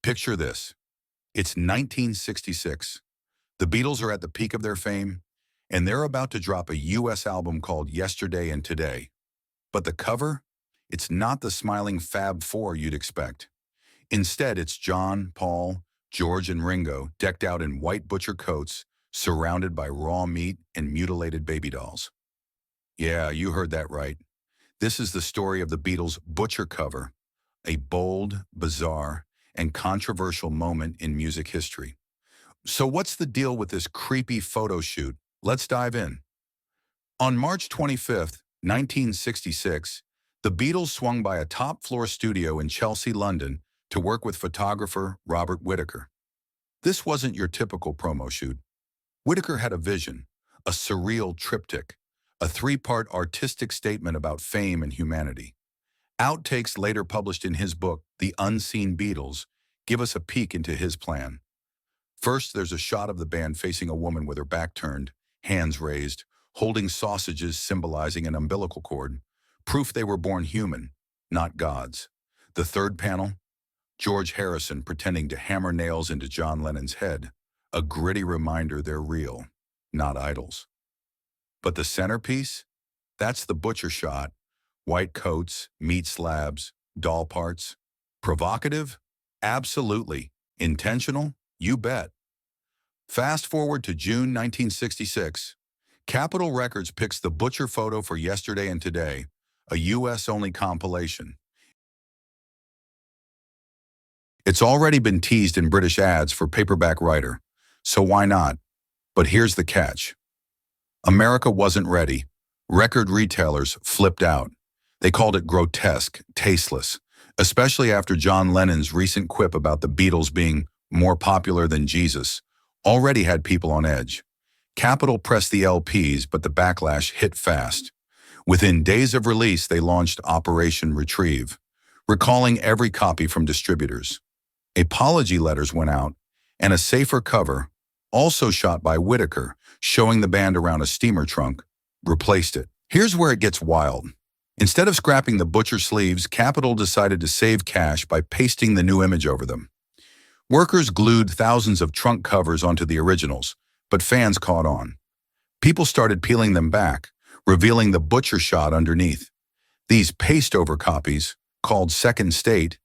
Picture this. It's 1966. The Beatles are at the peak of their fame, and they're about to drop a US album called Yesterday and Today. But the cover? It's not the smiling Fab Four you'd expect. Instead, it's John, Paul, George, and Ringo decked out in white butcher coats, surrounded by raw meat and mutilated baby dolls. Yeah, you heard that right. This is the story of the Beatles' Butcher cover, a bold, bizarre, and controversial moment in music history. So what's the deal with this creepy photo shoot? Let's dive in. On March 25th, 1966, the Beatles swung by a top-floor studio in Chelsea, London, to work with photographer Robert Whitaker. This wasn't your typical promo shoot. Whitaker had a vision, a surreal triptych, a three-part artistic statement about fame and humanity. Outtakes later published in his book, The Unseen Beatles, give us a peek into his plan. First, there's a shot of the band facing a woman with her back turned, hands raised, holding sausages symbolizing an umbilical cord, proof they were born human, not gods. The third panel, George Harrison pretending to hammer nails into John Lennon's head, a gritty reminder they're real, not idols. But the centerpiece? That's the butcher shot. White coats, meat slabs, doll parts. Provocative? Absolutely. Intentional? You bet. Fast forward to June 1966. Capitol Records picks the butcher photo for Yesterday and Today, a US-only compilation. It's already been teased in British ads for Paperback Writer, so why not? But here's the catch. America wasn't ready. Record retailers flipped out. They called it grotesque, tasteless, especially after John Lennon's recent quip about the Beatles being more popular than Jesus already had people on edge. Capitol pressed the LPs, but the backlash hit fast. Within days of release, they launched Operation Retrieve, recalling every copy from distributors. Apology letters went out, and a safer cover, also shot by Whitaker, showing the band around a steamer trunk, replaced it. Here's where it gets wild. Instead of scrapping the butcher sleeves, Capitol decided to save cash by pasting the new image over them. Workers glued thousands of trunk covers onto the originals, but fans caught on. People started peeling them back, revealing the butcher shot underneath. These paste-over copies, called Second State,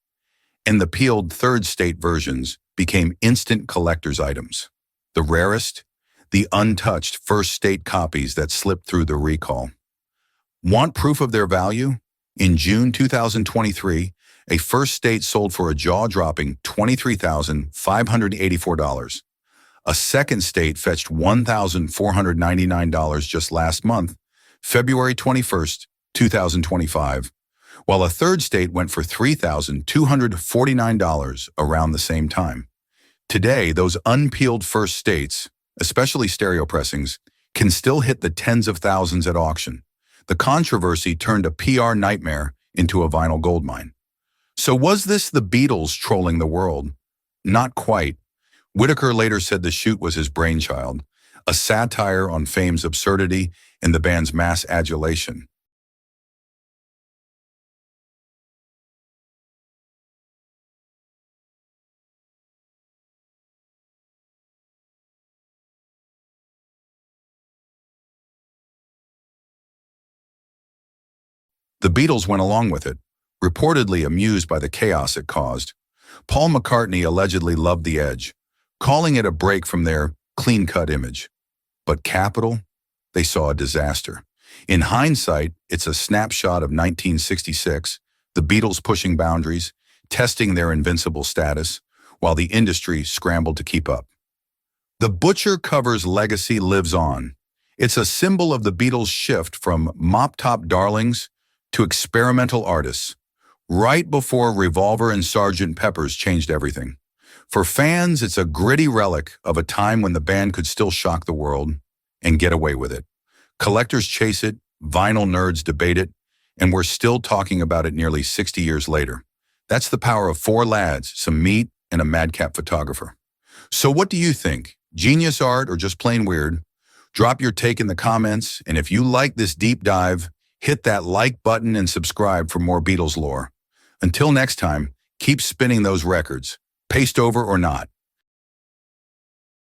and the peeled Third State versions became instant collector's items. The rarest, the untouched First State copies that slipped through the recall. Want proof of their value? In June 2023, a First State sold for a jaw-dropping $23,584. A Second State fetched $1,499 just last month, February 21st, 2025, while a Third State went for $3,249 around the same time. Today, those unpeeled First States, especially stereo pressings, can still hit the tens of thousands at auction. The controversy turned a PR nightmare into a vinyl goldmine. So was this the Beatles trolling the world? Not quite. Whitaker later said the shoot was his brainchild, a satire on fame's absurdity and the band's mass adulation. The Beatles went along with it, reportedly amused by the chaos it caused. Paul McCartney allegedly loved the edge, calling it a break from their clean-cut image. But Capitol? They saw a disaster. In hindsight, it's a snapshot of 1966, the Beatles pushing boundaries, testing their invincible status, while the industry scrambled to keep up. The butcher cover's legacy lives on. It's a symbol of the Beatles' shift from mop-top darlings to experimental artists, right before Revolver and Sgt. Pepper's changed everything. For fans, it's a gritty relic of a time when the band could still shock the world and get away with it. Collectors chase it, vinyl nerds debate it, and we're still talking about it nearly 60 years later. That's the power of four lads, some meat, and a madcap photographer. So what do you think? Genius art or just plain weird? Drop your take in the comments, and if you like this deep dive, hit that like button and subscribe for more Beatles lore. Until next time, keep spinning those records. paste over or not.